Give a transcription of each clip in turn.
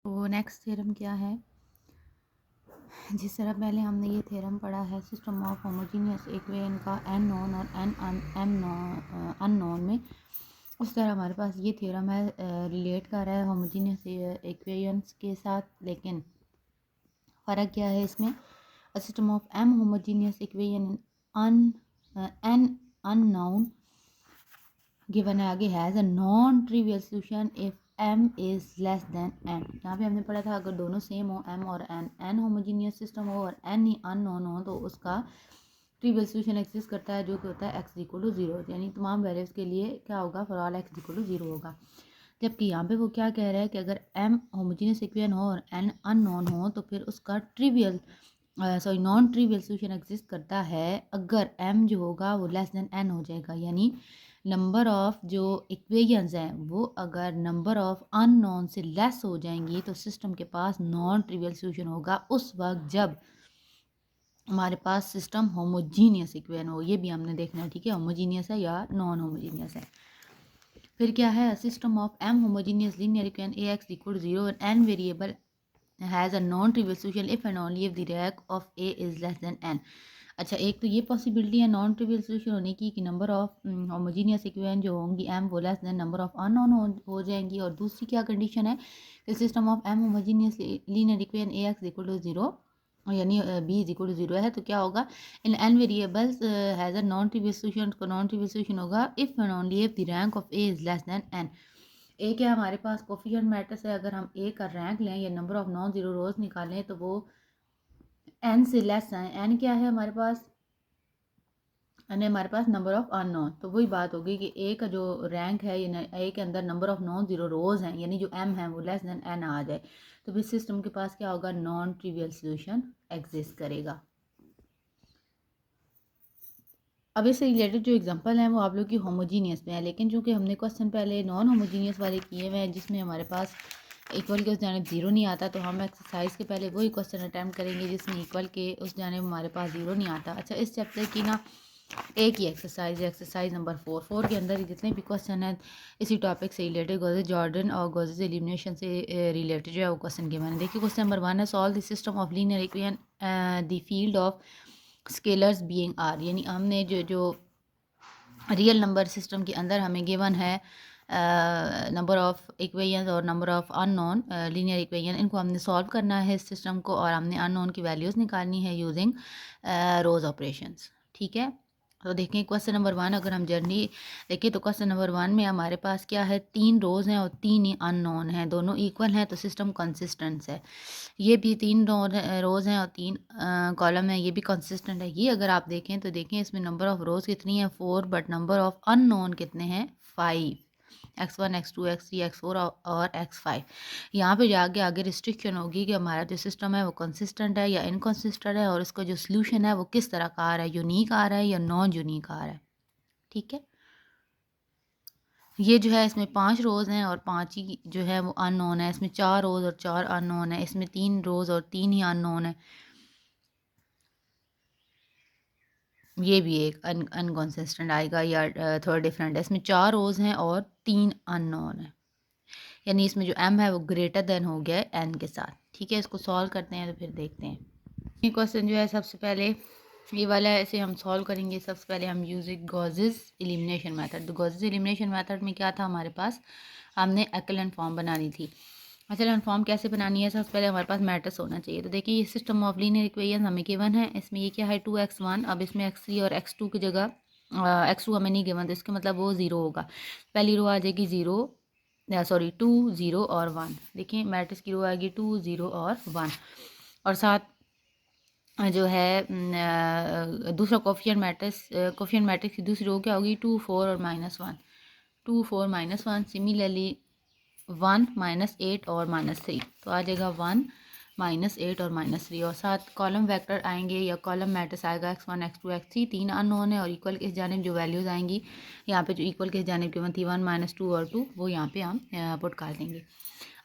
तो next theorem क्या है? जिस तरह पहले हमने ये थ्योरम पढ़ा है सिस्टम ऑफ होमोजीनियस इक्वेशन का एन नॉन और एन अननोन में, उस तरह हमारे पास ये थ्योरम है रिलेट कर रहा है होमोजीनियस इक्वेशंस के साथ। लेकिन फ़र्क क्या है इसमें? A system of m homogeneous equation in n unknown given है आगे has a non trivial solution if m is less than n। यहाँ पे हमने पढ़ा था अगर दोनों सेम हो m और n होमोजीनियस सिस्टम हो और n ही अननोन हो तो उसका ट्रिवियल सोल्यूशन एक्सिस्ट करता है जो कि होता है x इक्वल टू 0, यानी तमाम वैल्यूज़ के लिए क्या होगा, for all x equal to 0 होगा। जबकि यहाँ पे वो क्या कह रहा है कि अगर m होमोजीनियस इक्वेशन हो और n अननोन हो तो फिर उसका trivial non trivial solution exist करता है अगर m जो होगा वो लेस देन n हो जाएगा, यानी नंबर ऑफ़ जो इक्वेशंस हैं वो अगर नंबर ऑफ़ अननोन से लेस हो जाएंगी तो सिस्टम के पास नॉन ट्रिवियल सोल्यूशन होगा उस वक्त जब हमारे पास सिस्टम होमोजीनियस इक्वेशन हो। ये भी हमने देखना है, ठीक है, होमोजीनियस है या नॉन होमोजीनियस है। फिर क्या है, system of m homogeneous linear equation A x equal to 0 and n variable has a non trivial solution if and only if the rank of A is less than n. अच्छा, एक तो ये possibility है non trivial solution होने की कि number of homogeneous equation जो होंगी एम वो less than number of unknown हो जाएंगी। और दूसरी क्या कंडीशन है कि system of m homogeneous linear equation A x equal to 0 यानी बी इज इक्वल टू 0 है तो क्या होगा, in N variables has a non trivial solution. को नॉन ट्रिवियल सोल्यूशन होगा if and only if the rank of A is less than N. A क्या हमारे पास coefficient matrix है, अगर हम ए का रैंक लें या नंबर ऑफ नॉन जीरो रोज निकालें तो वो एन से लेस है। एन क्या है हमारे पास, एन हमारे पास नंबर ऑफ अननोन। तो वही बात होगी कि ए का जो रैंक है ये ए के अंदर नंबर ऑफ नॉन जीरो रोज हैं, यानी जो एम है वो लेस देन एन आ जाए तो फिर सिस्टम के पास क्या होगा, नॉन ट्रिवियल सोल्यूशन एग्जिस्ट करेगा। अब इससे रिलेटेड जो एग्जांपल हैं वो आप लोग की होमोजीनियस में है, लेकिन चूंकि हमने क्वेश्चन पहले नॉन होमोजीनियस वाले किए हुए हैं जिसमें हमारे पास इक्वल के उस जाने जीरो नहीं आता, तो हम एक्सरसाइज के पहले वही क्वेश्चन अटैम्प्ट करेंगे जिसमें इक्वल के उस जाने हमारे पास जीरो नहीं आता। अच्छा, इस चैप्टर की ना एक ही एक्सरसाइज नंबर 4 के अंदर जितने भी क्वेश्चन हैं इसी टॉपिक से रिलेटेड गॉसेस जॉर्डन और गॉसेस एलिमिनेशन से रिलेटेड जो है वो क्वेश्चन के मैंने देखिए। क्वेश्चन नंबर 1 है, solve the system of linear equation the field of scalars being R. यानी हमने जो रियल नंबर सिस्टम के अंदर हमें गिवन है नंबर ऑफ़ इक्वेशंस और number of unknown linear equation, इनको हमने सॉल्व करना है इस सिस्टम को और हमने अननोन की वैल्यूज़ निकालनी है यूजिंग रोज ऑपरेशंस। ठीक है, तो देखें क्वेश्चन नंबर 1 अगर हम जर्नी देखें तो क्वेश्चन नंबर 1 में हमारे पास क्या है, 3 रोज़ हैं और 3 ही अननोन हैं, दोनों इक्वल हैं तो सिस्टम कंसिस्टेंट है। ये भी 3 रोज़ हैं और 3 कॉलम है, ये भी कंसिस्टेंट है। ये अगर आप देखें तो देखें इसमें नंबर ऑफ़ रोज़ कितनी है 4, बट नंबर ऑफ़ अननोन कितने हैं 5, x1 x2 x3 x4 और x5। यहाँ पे जाके आगे रिस्ट्रिक्शन होगी कि हमारा जो सिस्टम है वो कंसिस्टेंट है या इनकंसिस्टेंट है और इसका जो सोल्यूशन है वो किस तरह का आ रहा है, यूनिक आ रहा है या नॉन यूनिक आ रहा है। ठीक है, ये जो है इसमें 5 रोज़ हैं और 5 ही जो है वो अननोन है, इसमें 4 रोज़ और 4 अननोन है, इसमें 3 रोज़ और 3 ही अननोन है। ये भी एक अनकंसिस्टेंट आएगा या थोड़ा डिफरेंट है, इसमें 4 रोज़ हैं और 3 अननोन है, यानी इसमें जो m है वो ग्रेटर देन हो गया है n के साथ। ठीक है, इसको सॉल्व करते हैं तो फिर देखते हैं। ये क्वेश्चन जो है सबसे पहले ये वाला है, इसे हम सॉल्व करेंगे। सबसे पहले हम यूजिंग गॉसेस एलिमिनेशन मेथड। तो गॉसेस एलिमिनेशन मेथड में क्या था हमारे पास, हमने एक्लन फॉर्म बनानी थी। एक्लन फॉर्म कैसे बनानी है, सबसे पहले हमारे पास मैट्रिक्स होना चाहिए। तो देखिए ये सिस्टम ऑफ लीनियर इक्वेशन हमें गिवन है, इसमें ये क्या है 2x1, अब इसमें x3 और x2 की जगह x2 हमें नहीं गिवन तो इसका मतलब वो 0 होगा। पहली रो आ जाएगी 0 सॉरी 2 0 और 1। देखिए मैट्रिक्स की रो आएगी 2 0 और 1 और साथ जो है दूसरा कोफिशिएंट मैट्रिक्स की दूसरी रो क्या होगी 2 4 और -1, 2 4 -1। सिमिलरली 1 -8 और -3 तो आ जाएगा 1 -8 और -3 और साथ कॉलम वेक्टर आएंगे या कॉलम मैट्रिक्स आएगा x1 x2 x3, 3 अननोन है और इक्वल के इस जानिब जो वैल्यूज़ आएंगी यहाँ पे जो इक्वल के इस जानिब गिवन थी 1 -2 और 2 वो यहाँ पे हम पुट कर देंगे।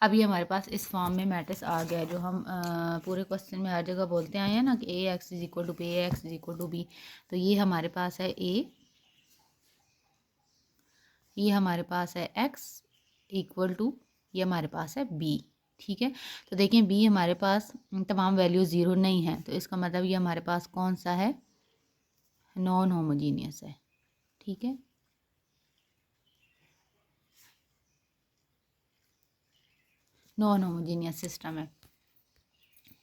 अब ये हमारे पास इस फॉर्म में मैट्रिक्स आ गया है जो हम पूरे क्वेश्चन में हर जगह बोलते आए हैं ना कि A X is equal to B, A X is equal to B. तो ये हमारे पास है ए, ये हमारे पास है एक्स इक्वल टू, ये हमारे पास है बी। ठीक है। तो देखें बी हमारे पास तमाम वैल्यू ज़ीरो नहीं है, तो इसका मतलब ये हमारे पास कौन सा है, नॉन होमोजीनियस है। ठीक है, नॉन होमोजीनियस सिस्टम है।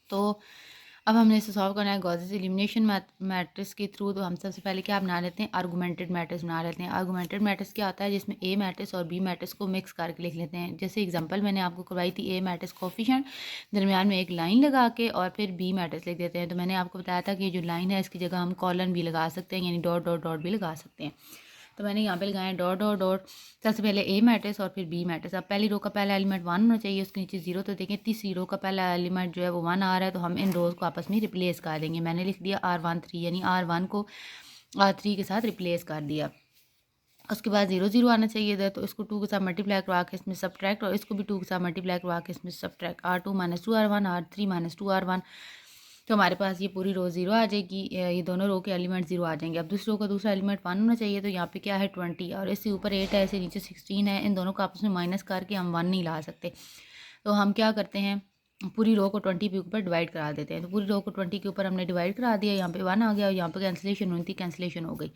तो अब हमने इसे सॉल्व करना है गॉसेस एलिमिनेशन मैट्रिक्स के थ्रू। तो हम सबसे पहले क्या बना लेते हैं, आर्गुमेंटेड मैट्रिक्स बना लेते हैं। आर्गुमेंटेड मैट्रिक्स क्या होता है, जिसमें ए मैट्रिक्स और बी मैट्रिक्स को मिक्स करके लिख लेते हैं। जैसे एग्जांपल मैंने आपको करवाई थी, ए मैट्रिक्स कोफिशिएंट, दरमियान में एक लाइन लगा के और फिर बी मैट्रिक्स लिख देते हैं। तो मैंने आपको बताया था कि ये जो लाइन है इसकी जगह हम कॉलन भी लगा सकते हैं, यानी डॉट डॉट डॉट भी लगा सकते हैं। तो मैंने यहाँ पे लगाया डॉट डॉट डॉट, सबसे पहले ए मैट्रिक्स और फिर बी मैट्रिक्स। अब पहली रो का पहला एलिमेंट 1 होना चाहिए, उसके नीचे 0। तो देखें तीसरी रो का पहला एलिमेंट जो है वो 1 आ रहा है, तो हम इन रोज़ को आपस में रिप्लेस कर देंगे। मैंने लिख दिया R13, यानी R1 को R3 के साथ रिप्लेस कर दिया। उसके बाद 0 0 आना चाहिए था, तो इसको 2 के साथ मल्टीप्लाई करवा के इसमें सब्ट्रैक्ट, और इसको भी 2 के साथ मल्टीप्लाई करवा के इसमें subtract. R2 - 2 R1, R3 - 2 R1। तो हमारे पास ये पूरी रो 0 आ जाएगी, ये दोनों रो के एलिमेंट 0 आ जाएंगे। अब दूसरी रो का दूसरा एलिमेंट 1 होना चाहिए, तो यहाँ पे क्या है 20, और इससे ऊपर 8 है, इससे नीचे 16 है। इन दोनों को आपस में माइनस करके हम 1 नहीं ला सकते, तो हम क्या करते हैं, पूरी रो को 20 के ऊपर डिवाइड करा देते हैं। तो पूरी रो को 20 के ऊपर हमने डिवाइड करा दिया, यहाँ पे 1 आ गया और यहाँ पे कैंसिलेशन हुई थी, कैंसिलेशन हो गई।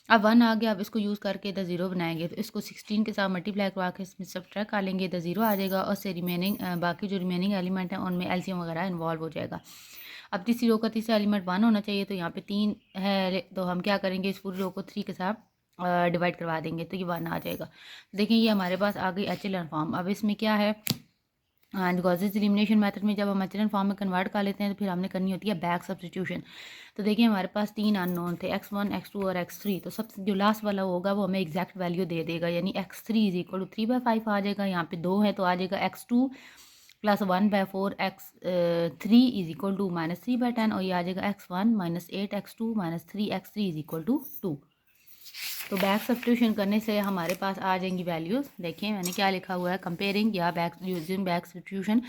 अब 1 आ गया, अब इसको यूज़ करके इधर 0 बनाएंगे, तो इसको 16 के साथ मल्टीप्लाई करवा के इसमें सब्ट्रैक्ट कर लेंगे, इधर 0 आ जाएगा, और से रिमेनिंग बाकी जो रिमेनिंग एलिमेंट हैं उनमें एलसीएम वगैरह इन्वॉल्व हो जाएगा। अब तीसरी रो का तीसरा एलिमेंट 1 होना चाहिए, तो यहाँ पे 3 है, तो हम क्या करेंगे, इस पूरी रो को 3 के साथ डिवाइड करवा देंगे, तो ये 1 आ जाएगा। देखिए ये हमारे पास आ गई एचएलएन फॉर्म। अब इसमें क्या है, गॉसेस एलिमिनेशन मेथड में जब हम एचएलएन फॉर्म में कन्वर्ट कर लेते हैं, तो फिर हमने करनी होती है बैक सब्स्टिट्यूशन। तो देखिए हमारे पास 3 अननोन थे, x1 x2 और x3। तो सबसे जो लास्ट वाला होगा वो हमें एग्जैक्ट वैल्यू दे देगा, यानी x3 = 3/5 आ जाएगा। यहाँ पे 2 है तो आ जाएगा x2 + 1/4, x3 = -3/10, और ये आ जाएगा x1 - 8 x2 - 3 x3 = 2। तो बैक सब्स्टिट्यूशन करने से हमारे पास आ जाएंगी वैल्यूज़। देखिए मैंने क्या लिखा हुआ है, कंपेयरिंग या बैक यूजिंग बैक सब्स्टिट्यूशन,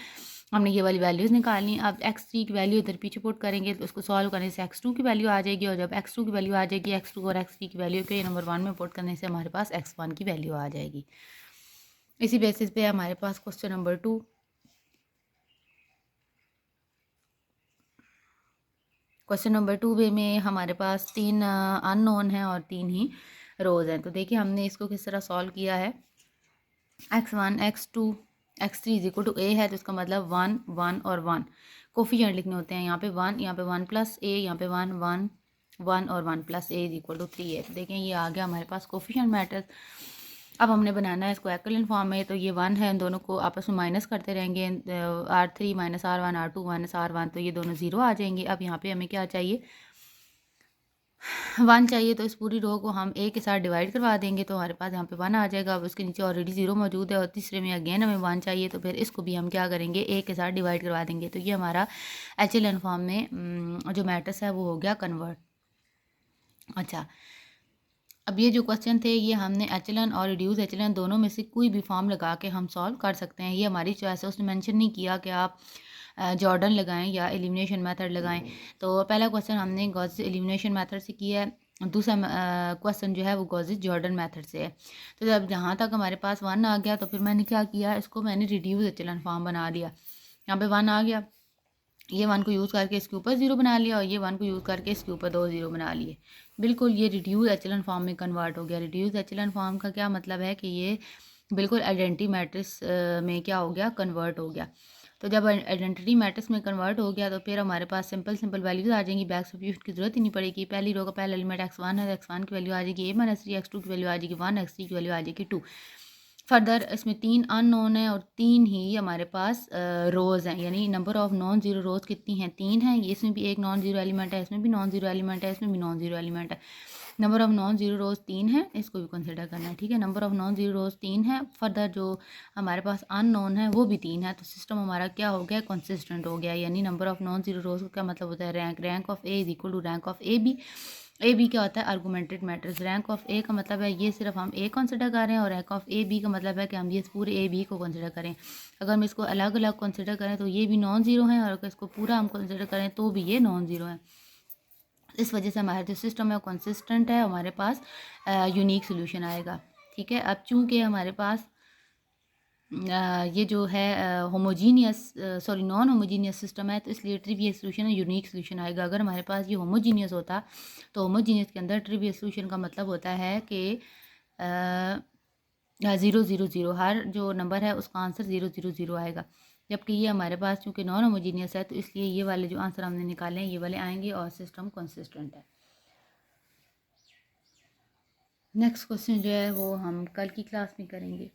हमने ये वाली वैल्यूज़ निकालनी। अब x3 की वैल्यू इधर पीछे पुट करेंगे, तो उसको सॉल्व करने से x2 की वैल्यू आ जाएगी, और जब x2 की वैल्यू आ जाएगी, x2 और x3 की वैल्यू के नंबर 1 में पुट करने से हमारे पास x1 की वैल्यू आ जाएगी। इसी बेसिस पे हमारे पास क्वेश्चन नंबर 2, क्वेश्चन नंबर 2 में हमारे पास 3 अननोन हैं और 3 ही रोज़ हैं। तो देखिए हमने इसको किस तरह सॉल्व किया है, x1 x2 x3 = a है, तो इसका मतलब 1 1 और 1 कोफिशिएंट लिखने होते हैं। यहाँ पे 1, यहाँ पे 1 + a, यहाँ पे 1 1 1 और 1 + a = 3 है। तो देखें ये आ गया हमारे पास कोफिशिएंट मैट्रिक्स। अब हमने बनाना है इसको एक्वलेंट फॉर्म में, तो ये 1 है, इन दोनों को आपस में माइनस करते रहेंगे, R3 - R1 R2 - R1, तो ये दोनों 0 आ जाएंगे। अब यहाँ पे हमें क्या चाहिए, 1 चाहिए, तो इस पूरी रो को हम a के साथ डिवाइड करवा देंगे, तो हमारे पास यहाँ पे 1 आ जाएगा। अब उसके नीचे ऑलरेडी 0 मौजूद है, और तीसरे में अगेन हमें 1 चाहिए, तो फिर इसको भी हम क्या करेंगे, a के साथ डिवाइड करवा देंगे। तो ये हमारा एचएलएन फॉर्म में जो मैट्रिक्स है वो हो गया कन्वर्ट। अच्छा, अब ये जो क्वेश्चन थे ये हमने एचएलएन और रिड्यूस एचएलएन दोनों में से कोई भी फॉर्म लगा के हम सॉल्व कर सकते हैं, ये हमारी चॉइस है। उसने मेंशन नहीं किया कि आप जॉर्डन लगाएं या एलिमिनेशन मेथड लगाएं। तो पहला क्वेश्चन हमने गॉसेस एलिमिनेशन मेथड से किया है, दूसरा क्वेश्चन जो है वो गॉसेस जॉर्डन मेथड से है। तो जब जहाँ तक हमारे पास 1 आ गया, तो फिर मैंने क्या किया, इसको मैंने रिड्यूस एचएलएन फॉर्म बना दिया। यहाँ पे 1 आ गया, ये 1 को यूज़ करके इसके ऊपर 0 बना लिया, और ये 1 को यूज़ करके इसके ऊपर 2 0 बना लिए। बिल्कुल ये रिड्यूस एचएलएन फॉर्म में कन्वर्ट हो गया। रिड्यूस एचएलएन फॉर्म का क्या मतलब है कि ये बिल्कुल आइडेंटिटी मैट्रिक्स में क्या हो गया, कन्वर्ट हो गया। तो जब आइडेंटिटी मैट्रिक्स में कन्वर्ट हो गया, तो फिर हमारे पास सिंपल सिंपल वैल्यूज आ जाएंगी, बैक सब्स्टिट्यूशन की जरूरत ही नहीं पड़ेगी। पहली रो का पहला एलिमेंट x1 है, x1 की वैल्यू आ जाएगी a - 3, x2 की वैल्यू आ जाएगी 1, x3 की वैल्यू आ जाएगी 2। फर्दर इसमें 3 अननोन है और 3 ही हमारे पास रोज़ हैं, यानी नंबर ऑफ नॉन जीरो रोज़ कितनी हैं, 3 हैं। इसमें भी एक नॉन जीरो एलिमेंट है, इसमें भी नॉन जीरो एलिमेंट है, इसमें भी नॉन जीरो एलिमेंट है। नंबर ऑफ नॉन जीरो रोज़ 3 है, इसको भी कंसिडर करना है, ठीक है। नंबर ऑफ नॉन जीरो रोज़ 3 है। फर्दर जो हमारे पास अननोन है वो भी 3 है, तो सिस्टम हमारा क्या हो गया, कंसिस्टेंट हो गया। यानी number of non zero rows का मतलब होता है rank, rank of A = rank of A B. A B क्या होता है, augmented matrix. Rank of A का मतलब है ये सिर्फ हम ए कंसिडर कर रहे हैं, और रैंक ऑफ ए बी का मतलब है कि हम ये पूरे ए बी को कंसिडर करें। अगर हम इसको अलग अलग कंसिडर करें तो ये भी नॉन जीरो हैं, और अगर इसको पूरा हम कंसिडर करें तो भी ये नॉन जीरो है। इस वजह से हमारा जो सिस्टम है वो कंसिस्टेंट है, हमारे पास यूनिक सोल्यूशन आएगा, ठीक है। अब चूंकि हमारे पास ये जो है homogeneous sorry non homogeneous system है, तो इसलिए ट्रिवियल सोल्यूशन है, यूनिक सोल्यूशन आएगा। अगर हमारे पास ये होमोजीनियस होता तो होमोजीनियस के अंदर ट्रिवियल सोल्यूशन का मतलब होता है कि 0 0 0 हर जो नंबर है उसका आंसर 0 0 0 आएगा। जबकि ये हमारे पास चूँकि नॉन होमोजीनियस है, तो इसलिए ये वाले जो आंसर हमने निकाले हैं ये वाले आएंगे और सिस्टम कंसिस्टेंट है। नेक्स्ट क्वेश्चन जो है वो हम कल की क्लास में करेंगे।